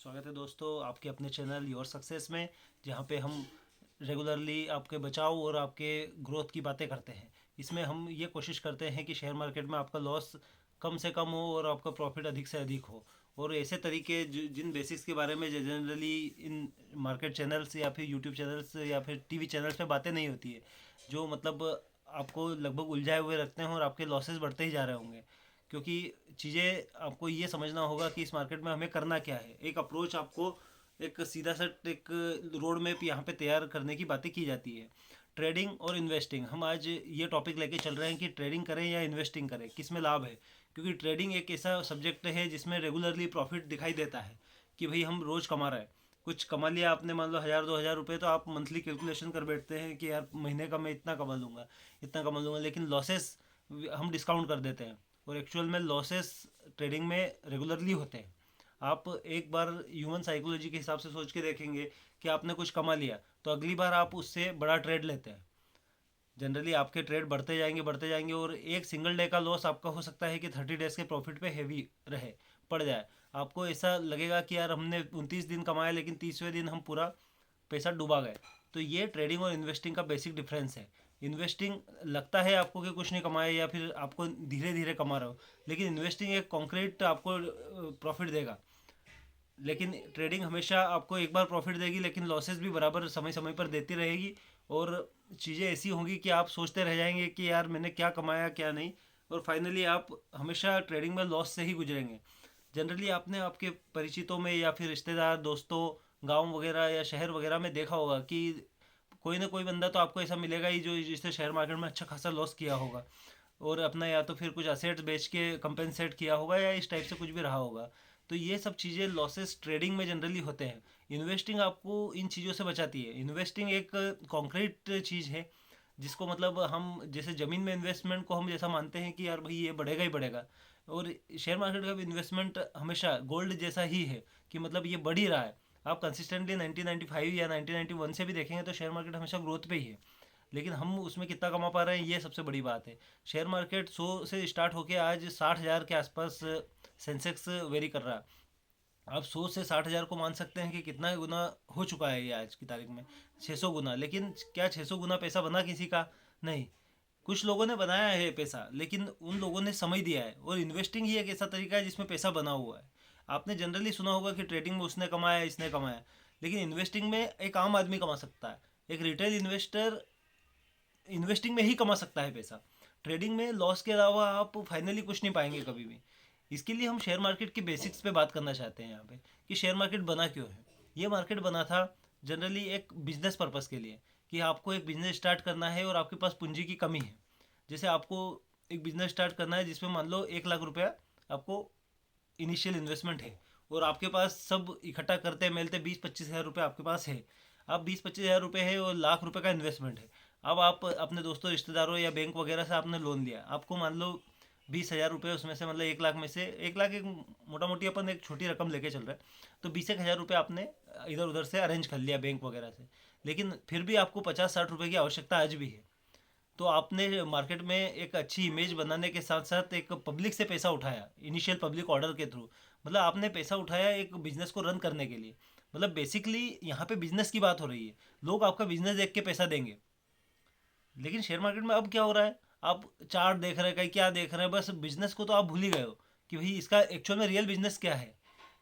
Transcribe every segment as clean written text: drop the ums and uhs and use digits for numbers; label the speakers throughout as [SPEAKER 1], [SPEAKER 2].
[SPEAKER 1] स्वागत है दोस्तों आपके अपने चैनल योर सक्सेस में, जहाँ पे हम रेगुलरली आपके बचाव और आपके ग्रोथ की बातें करते हैं। इसमें हम ये कोशिश करते हैं कि शेयर मार्केट में आपका लॉस कम से कम हो और आपका प्रॉफिट अधिक से अधिक हो। और ऐसे तरीके जिन बेसिक्स के बारे में जनरली इन मार्केट चैनल्स या फिर यूट्यूब चैनल्स या फिर टीवी चैनल्स पे बातें नहीं होती है, जो मतलब आपको लगभग उलझाए हुए रखते हैं और आपके लॉसेस बढ़ते ही जा रहे होंगे। क्योंकि चीज़ें आपको ये समझना होगा कि इस मार्केट में हमें करना क्या है। एक अप्रोच आपको, एक सीधा सा एक रोड मैप यहाँ पे तैयार करने की बातें की जाती है। ट्रेडिंग और इन्वेस्टिंग, हम आज ये टॉपिक लेके चल रहे हैं कि ट्रेडिंग करें या इन्वेस्टिंग करें, किस में लाभ है। क्योंकि ट्रेडिंग एक ऐसा सब्जेक्ट है जिसमें रेगुलरली प्रॉफिट दिखाई देता है कि भाई हम रोज़ कमा रहे हैं। कुछ कमा लिया आपने, मान लो 1,000 2,000 रुपये, तो आप मंथली कैलकुलेशन कर बैठते हैं कि यार महीने का मैं इतना कमा लूँगा, इतना कमा लूँगा। लेकिन लॉसेस हम डिस्काउंट कर देते हैं और एक्चुअल में लॉसेस ट्रेडिंग में रेगुलरली होते हैं। आप एक बार ह्यूमन साइकोलॉजी के हिसाब से सोच के देखेंगे कि आपने कुछ कमा लिया, तो अगली बार आप उससे बड़ा ट्रेड लेते हैं। जनरली आपके ट्रेड बढ़ते जाएंगे और एक सिंगल डे का लॉस आपका हो सकता है कि 30 डेज के प्रॉफिट पे हैवी रहे, पड़ जाए। आपको ऐसा लगेगा कि यार हमने 29 दिन कमाया, लेकिन 30वें दिन हम पूरा पैसा डुबा गए। तो ये ट्रेडिंग और इन्वेस्टिंग का बेसिक डिफरेंस है। इन्वेस्टिंग लगता है आपको कि कुछ नहीं कमाया या फिर आपको धीरे धीरे कमा रहे हो, लेकिन इन्वेस्टिंग एक कॉन्क्रीट आपको प्रॉफिट देगा। लेकिन ट्रेडिंग हमेशा आपको एक बार प्रॉफिट देगी, लेकिन लॉसेस भी बराबर समय समय पर देती रहेगी। और चीज़ें ऐसी होंगी कि आप सोचते रह जाएंगे कि यार मैंने क्या कमाया क्या नहीं, और फाइनली आप हमेशा ट्रेडिंग में लॉस से ही गुजरेंगे। जनरली आपने आपके परिचितों में या फिर रिश्तेदार दोस्तों, गांव वगैरह या शहर वगैरह में देखा होगा कि कोई ना कोई बंदा तो आपको ऐसा मिलेगा ही जो जिसने शेयर मार्केट में अच्छा खासा लॉस किया होगा, और अपना या तो फिर कुछ असेट्स बेच के कंपेंसेट किया होगा या इस टाइप से कुछ भी रहा होगा। तो ये सब चीज़ें लॉसेस ट्रेडिंग में जनरली होते हैं। इन्वेस्टिंग आपको इन चीज़ों से बचाती है। इन्वेस्टिंग एक कॉन्क्रीट चीज़ है, जिसको मतलब हम जैसे ज़मीन में इन्वेस्टमेंट को हम जैसा मानते हैं कि यार भाई ये बढ़ेगा ही बढ़ेगा, और शेयर मार्केट का भी इन्वेस्टमेंट हमेशा गोल्ड जैसा ही है कि मतलब ये बढ़ ही रहा है। आप कंसिस्टेंटली 1995 या 1991 से भी देखेंगे तो शेयर मार्केट हमेशा ग्रोथ पे ही है। लेकिन हम उसमें कितना कमा पा रहे हैं, ये सबसे बड़ी बात है। शेयर मार्केट 100 से स्टार्ट होके आज 60,000 के आसपास सेंसेक्स वेरी कर रहा है। आप 100 से 60,000 को मान सकते हैं कि कितना गुना हो चुका है ये आज की तारीख में। 600 गुना। लेकिन क्या 600 गुना पैसा बना किसी का? नहीं। कुछ लोगों ने बनाया है पैसा, लेकिन उन लोगों ने समय दिया है। और इन्वेस्टिंग ही एक ऐसा तरीका है जिसमें पैसा बना हुआ है। आपने जनरली सुना होगा कि ट्रेडिंग में उसने कमाया इसने कमाया, लेकिन इन्वेस्टिंग में एक आम आदमी कमा सकता है। एक रिटेल इन्वेस्टर इन्वेस्टिंग में ही कमा सकता है पैसा। ट्रेडिंग में लॉस के अलावा आप फाइनली कुछ नहीं पाएंगे कभी भी। इसके लिए हम शेयर मार्केट के बेसिक्स पे बात करना चाहते हैं यहाँ पे, कि शेयर मार्केट बना क्यों है। ये मार्केट बना था जनरली एक बिजनेस पर्पस के लिए, कि आपको एक बिजनेस स्टार्ट करना है और आपके पास पूंजी की कमी है। जैसे आपको एक बिजनेस स्टार्ट करना है जिसमें मान लो 1 लाख रुपया आपको इनिशियल इन्वेस्टमेंट है, और आपके पास सब इकट्ठा करते मिलते 20-25 हज़ार रुपये आपके पास है। अब 20-25 हज़ार रुपये है और लाख रुपए का इन्वेस्टमेंट है। अब आप अपने दोस्तों रिश्तेदारों या बैंक वगैरह से आपने लोन लिया, आपको मान लो 20 हज़ार रुपये उसमें से, मतलब 1 लाख में से 1 लाख एक मोटा मोटी अपन एक छोटी रकम लेके चल रहे हैं, तो 20 एक हज़ार रुपये आपने इधर उधर से अरेंज कर लिया बैंक वगैरह से। लेकिन फिर भी आपको 50-60 रुपये की आवश्यकता आज भी है। तो आपने मार्केट में एक अच्छी इमेज बनाने के साथ साथ एक पब्लिक से पैसा उठाया, इनिशियल पब्लिक ऑर्डर के थ्रू। मतलब आपने पैसा उठाया एक बिजनेस को रन करने के लिए। मतलब बेसिकली यहाँ पे बिजनेस की बात हो रही है। लोग आपका बिजनेस देख के पैसा देंगे। लेकिन शेयर मार्केट में अब क्या हो रहा है, आप चार्ट देख रहे हैं, कहीं क्या देख रहे हैं, बस बिजनेस को तो आप भूल ही गए हो कि भाई इसका एक्चुअल में रियल बिजनेस क्या है।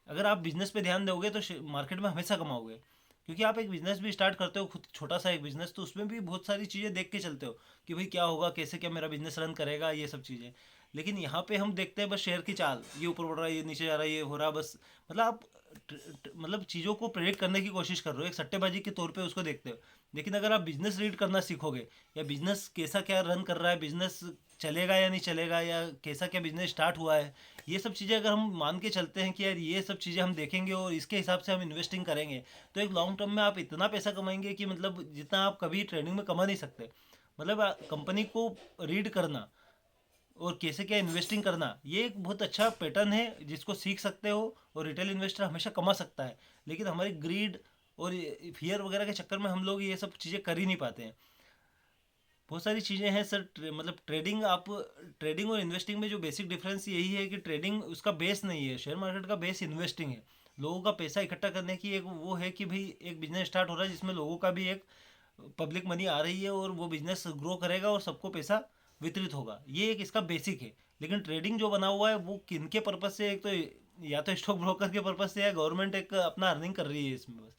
[SPEAKER 1] अगर आप बिजनेस पे ध्यान दोगे तो मार्केट में हमेशा कमाओगे। क्योंकि आप एक बिजनेस भी स्टार्ट करते हो खुद, छोटा सा एक बिजनेस, तो उसमें भी बहुत सारी चीज़ें देख के चलते हो कि भाई क्या होगा, कैसे क्या मेरा बिजनेस रन करेगा, ये सब चीज़ें। लेकिन यहाँ पे हम देखते हैं बस शेयर की चाल, ये ऊपर बढ़ रहा है, ये नीचे जा रहा है, ये हो रहा है, बस। मतलब आप मतलब चीज़ों को प्रेडिक्ट करने की कोशिश कर रहे हो, एक सट्टेबाजी के तौर पे उसको देखते हो। लेकिन अगर आप बिजनेस रीड करना सीखोगे, या बिजनेस कैसा क्या रन कर रहा है, बिजनेस चलेगा या नहीं चलेगा, या कैसा क्या बिजनेस स्टार्ट हुआ है, ये सब चीज़ें अगर हम मान के चलते हैं कि यार ये सब चीज़ें हम देखेंगे और इसके हिसाब से हम इन्वेस्टिंग करेंगे, तो एक लॉन्ग टर्म में आप इतना पैसा कमाएंगे कि मतलब जितना आप कभी ट्रेडिंग में कमा नहीं सकते। मतलब कंपनी को रीड करना और कैसे क्या इन्वेस्टिंग करना, ये एक बहुत अच्छा पैटर्न है जिसको सीख सकते हो, और रिटेल इन्वेस्टर हमेशा कमा सकता है। लेकिन हमारी ग्रीड और फियर वगैरह के चक्कर में हम लोग ये सब चीज़ें कर ही नहीं पाते हैं। बहुत सारी चीज़ें हैं सर। मतलब ट्रेडिंग, आप ट्रेडिंग और इन्वेस्टिंग में जो बेसिक डिफरेंस यही है कि ट्रेडिंग उसका बेस नहीं है, शेयर मार्केट का बेस इन्वेस्टिंग है। लोगों का पैसा इकट्ठा करने की एक वो है कि भाई एक बिजनेस स्टार्ट हो रहा है जिसमें लोगों का भी एक पब्लिक मनी आ रही है और वो बिजनेस ग्रो करेगा और सबको पैसा वितरित होगा, ये एक इसका बेसिक है। लेकिन ट्रेडिंग जो बना हुआ है वो किन के पर्पज से, एक तो या तो स्टॉक ब्रोकर के पर्पज से, या गवर्नमेंट एक अपना अर्निंग कर रही है इसमें बस।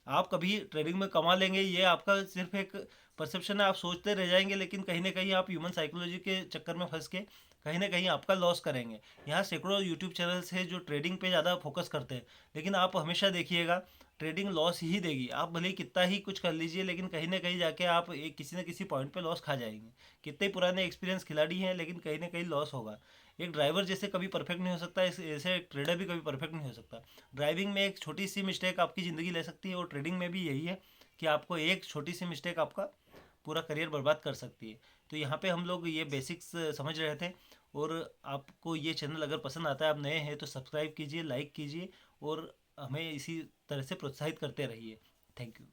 [SPEAKER 1] आप कभी ट्रेडिंग में कमा लेंगे ये आपका सिर्फ एक परसेप्शन है, आप सोचते रह जाएंगे, लेकिन कहीं ना कहीं आप ह्यूमन साइकोलॉजी के चक्कर में फंस के कहीं ना कहीं आपका लॉस करेंगे। यहाँ सैकड़ों यूट्यूब चैनल्स है जो ट्रेडिंग पे ज़्यादा फोकस करते हैं, लेकिन आप हमेशा देखिएगा ट्रेडिंग लॉस ही देगी। आप भले ही कितना ही कुछ कर लीजिए, लेकिन कहीं ना कहीं जाके आप एक किसी न किसी पॉइंट पे लॉस खा जाएंगे। कितने ही पुराने एक्सपीरियंस खिलाड़ी हैं, लेकिन कहीं ना कहीं लॉस होगा। एक ड्राइवर जैसे कभी परफेक्ट नहीं हो सकता, ऐसे एक ट्रेडर भी कभी परफेक्ट नहीं हो सकता। ड्राइविंग में एक छोटी सी मिस्टेक आपकी ज़िंदगी ले सकती है, और ट्रेडिंग में भी यही है कि आपको एक छोटी सी मिस्टेक आपका पूरा करियर बर्बाद कर सकती है। तो यहाँ पे हम लोग ये बेसिक्स समझ रहे थे। और आपको ये चैनल अगर पसंद आता है, आप नए हैं तो सब्सक्राइब कीजिए, लाइक कीजिए, और हमें इसी तरह से प्रोत्साहित करते रहिए। Thank you.